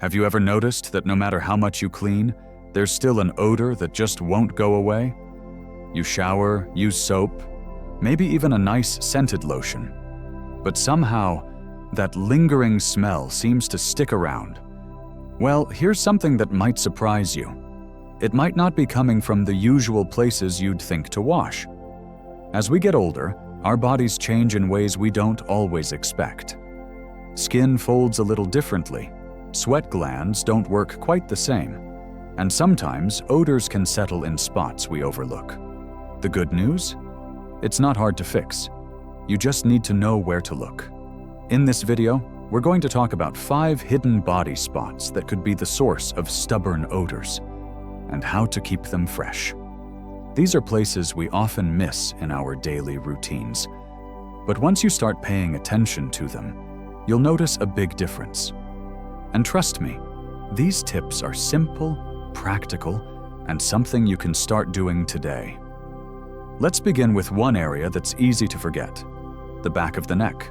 Have you ever noticed that no matter how much you clean, there's still an odor that just won't go away? You shower, use soap, maybe even a nice scented lotion. But somehow, that lingering smell seems to stick around. Well, here's something that might surprise you. It might not be coming from the usual places you'd think to wash. As we get older, our bodies change in ways we don't always expect. Skin folds a little differently. Sweat glands don't work quite the same. And sometimes odors can settle in spots we overlook. The good news? It's not hard to fix. You just need to know where to look. In this video, we're going to talk about 5 hidden body spots that could be the source of stubborn odors, and how to keep them fresh. These are places we often miss in our daily routines. But once you start paying attention to them, you'll notice a big difference. And trust me, these tips are simple, practical, and something you can start doing today. Let's begin with one area that's easy to forget: the back of the neck.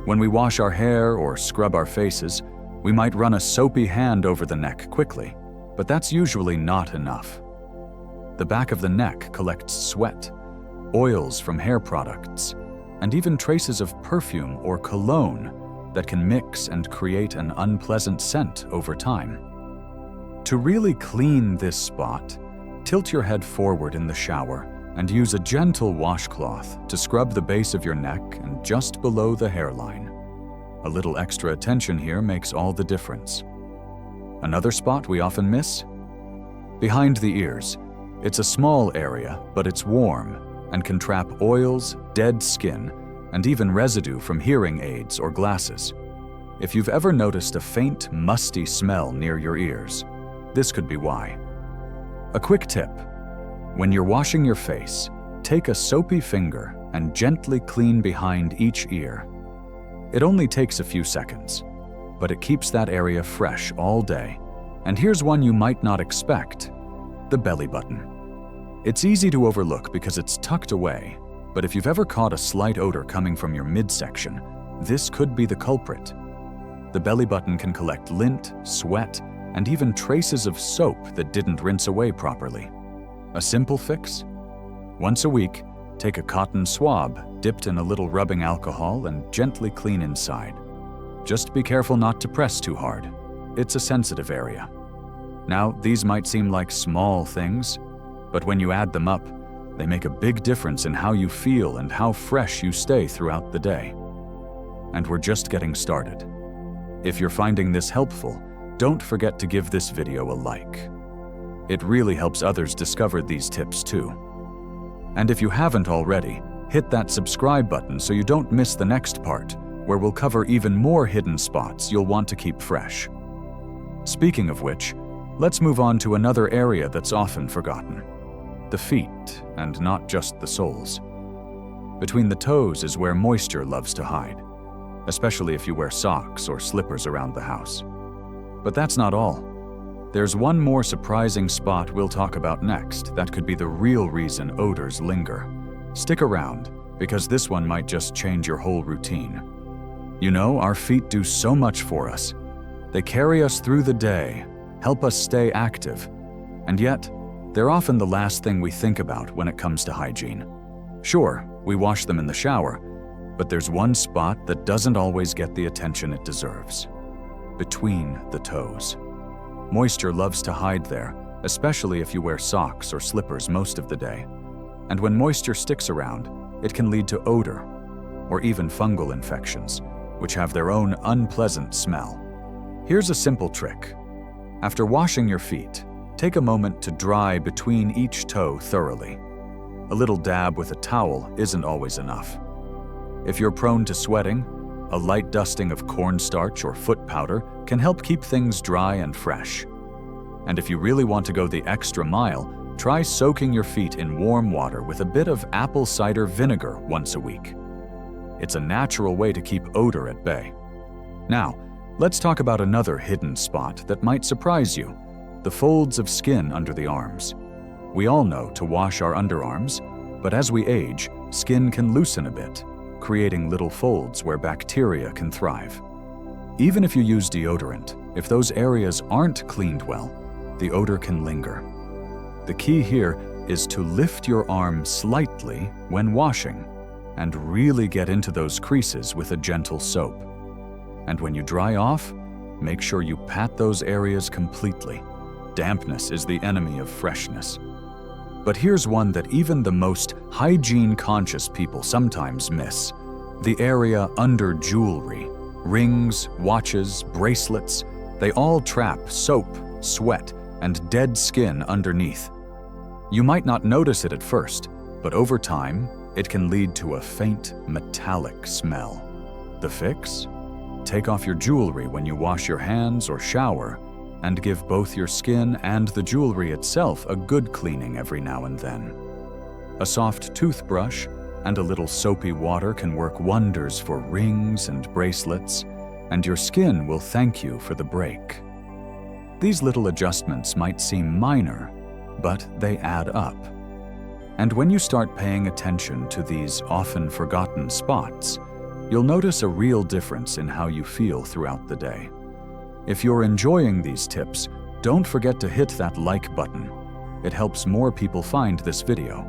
When we wash our hair or scrub our faces, we might run a soapy hand over the neck quickly, but that's usually not enough. The back of the neck collects sweat, oils from hair products, and even traces of perfume or cologne that can mix and create an unpleasant scent over time. To really clean this spot, tilt your head forward in the shower and use a gentle washcloth to scrub the base of your neck and just below the hairline. A little extra attention here makes all the difference. Another spot we often miss? Behind the ears. It's a small area, but it's warm and can trap oils, dead skin, and even residue from hearing aids or glasses. If you've ever noticed a faint, musty smell near your ears, this could be why. A quick tip: when you're washing your face, take a soapy finger and gently clean behind each ear. It only takes a few seconds, but it keeps that area fresh all day. And here's one you might not expect: the belly button. It's easy to overlook because it's tucked away, but if you've ever caught a slight odor coming from your midsection, this could be the culprit. The belly button can collect lint, sweat, and even traces of soap that didn't rinse away properly. A simple fix? Once a week, take a cotton swab dipped in a little rubbing alcohol and gently clean inside. Just be careful not to press too hard. It's a sensitive area. Now, these might seem like small things, but when you add them up, they make a big difference in how you feel and how fresh you stay throughout the day. And we're just getting started. If you're finding this helpful, don't forget to give this video a like. It really helps others discover these tips too. And if you haven't already, hit that subscribe button so you don't miss the next part, where we'll cover even more hidden spots you'll want to keep fresh. Speaking of which, let's move on to another area that's often forgotten: the feet, and not just the soles. Between the toes is where moisture loves to hide, especially if you wear socks or slippers around the house. But that's not all. There's one more surprising spot we'll talk about next that could be the real reason odors linger. Stick around, because this one might just change your whole routine. You know, our feet do so much for us. They carry us through the day, help us stay active, and yet, they're often the last thing we think about when it comes to hygiene. Sure, we wash them in the shower, but there's one spot that doesn't always get the attention it deserves: between the toes. Moisture loves to hide there, especially if you wear socks or slippers most of the day. And when moisture sticks around, it can lead to odor, or even fungal infections, which have their own unpleasant smell. Here's a simple trick. After washing your feet, take a moment to dry between each toe thoroughly. A little dab with a towel isn't always enough. If you're prone to sweating, a light dusting of cornstarch or foot powder can help keep things dry and fresh. And if you really want to go the extra mile, try soaking your feet in warm water with a bit of apple cider vinegar once a week. It's a natural way to keep odor at bay. Now, let's talk about another hidden spot that might surprise you: the folds of skin under the arms. We all know to wash our underarms, but as we age, skin can loosen a bit, creating little folds where bacteria can thrive. Even if you use deodorant, if those areas aren't cleaned well, the odor can linger. The key here is to lift your arm slightly when washing and really get into those creases with a gentle soap. And when you dry off, make sure you pat those areas completely. Dampness is the enemy of freshness. But here's one that even the most hygiene-conscious people sometimes miss: the area under jewelry. Rings, watches, bracelets, they all trap soap, sweat, and dead skin underneath. You might not notice it at first, but over time, it can lead to a faint, metallic smell. The fix? Take off your jewelry when you wash your hands or shower, and give both your skin and the jewelry itself a good cleaning every now and then. A soft toothbrush and a little soapy water can work wonders for rings and bracelets, and your skin will thank you for the break. These little adjustments might seem minor, but they add up. And when you start paying attention to these often forgotten spots, you'll notice a real difference in how you feel throughout the day. If you're enjoying these tips, don't forget to hit that like button. It helps more people find this video.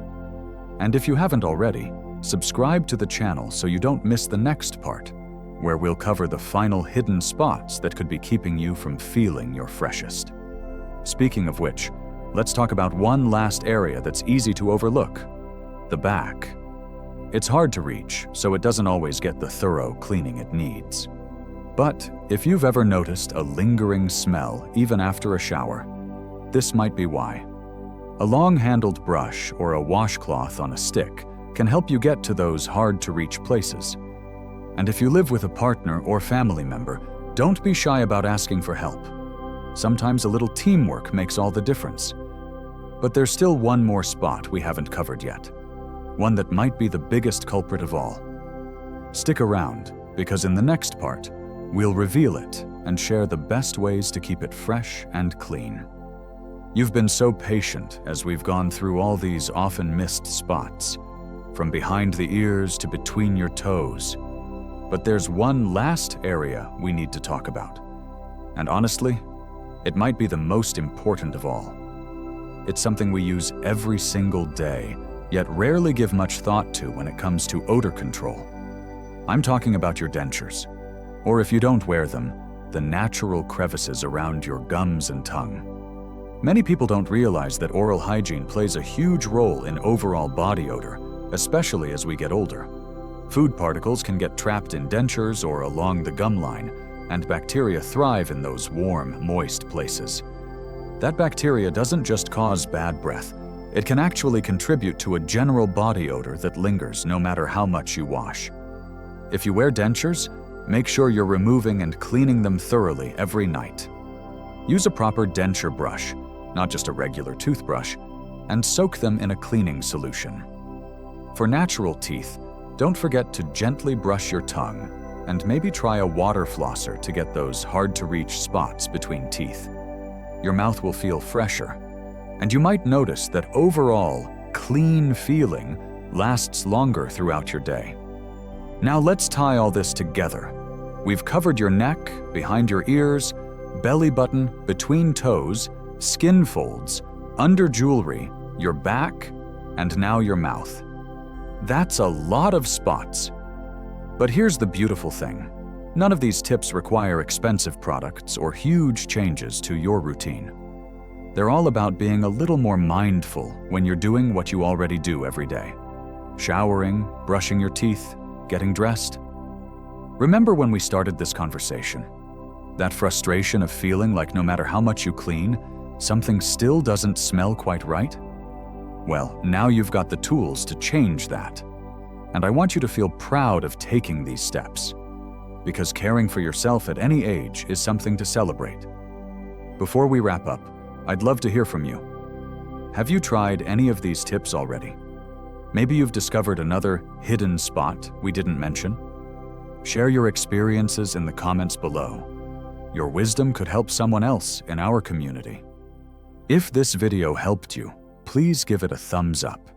And if you haven't already, subscribe to the channel so you don't miss the next part, where we'll cover the final hidden spots that could be keeping you from feeling your freshest. Speaking of which, let's talk about one last area that's easy to overlook: the back. It's hard to reach, so it doesn't always get the thorough cleaning it needs. But if you've ever noticed a lingering smell even after a shower, this might be why. A long-handled brush or a washcloth on a stick can help you get to those hard-to-reach places. And if you live with a partner or family member, don't be shy about asking for help. Sometimes a little teamwork makes all the difference. But there's still one more spot we haven't covered yet, one that might be the biggest culprit of all. Stick around, because in the next part, we'll reveal it and share the best ways to keep it fresh and clean. You've been so patient as we've gone through all these often missed spots, from behind the ears to between your toes. But there's one last area we need to talk about. And honestly, it might be the most important of all. It's something we use every single day, yet rarely give much thought to when it comes to odor control. I'm talking about your dentures, or if you don't wear them, the natural crevices around your gums and tongue. Many people don't realize that oral hygiene plays a huge role in overall body odor, especially as we get older. Food particles can get trapped in dentures or along the gum line, and bacteria thrive in those warm, moist places. That bacteria doesn't just cause bad breath, it can actually contribute to a general body odor that lingers no matter how much you wash. If you wear dentures, make sure you're removing and cleaning them thoroughly every night. Use a proper denture brush, not just a regular toothbrush, and soak them in a cleaning solution. For natural teeth, don't forget to gently brush your tongue and maybe try a water flosser to get those hard-to-reach spots between teeth. Your mouth will feel fresher, and you might notice that overall, clean feeling lasts longer throughout your day. Now let's tie all this together. We've covered your neck, behind your ears, belly button, between toes, skin folds, under jewelry, your back, and now your mouth. That's a lot of spots. But here's the beautiful thing. None of these tips require expensive products or huge changes to your routine. They're all about being a little more mindful when you're doing what you already do every day. Showering, brushing your teeth, getting dressed. Remember when we started this conversation? That frustration of feeling like no matter how much you clean, something still doesn't smell quite right? Well, now you've got the tools to change that. And I want you to feel proud of taking these steps, because caring for yourself at any age is something to celebrate. Before we wrap up, I'd love to hear from you. Have you tried any of these tips already? Maybe you've discovered another hidden spot we didn't mention. Share your experiences in the comments below. Your wisdom could help someone else in our community. If this video helped you, please give it a thumbs up.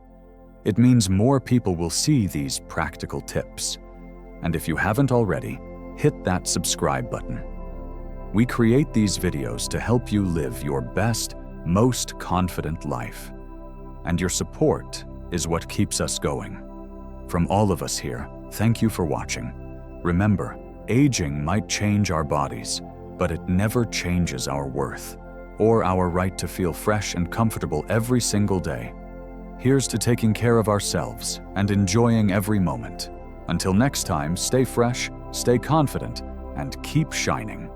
It means more people will see these practical tips. And if you haven't already, hit that subscribe button. We create these videos to help you live your best, most confident life. And your support is what keeps us going. From all of us here, thank you for watching. Remember, aging might change our bodies, but it never changes our worth or our right to feel fresh and comfortable every single day. Here's to taking care of ourselves and enjoying every moment. Until next time, stay fresh, stay confident, and keep shining.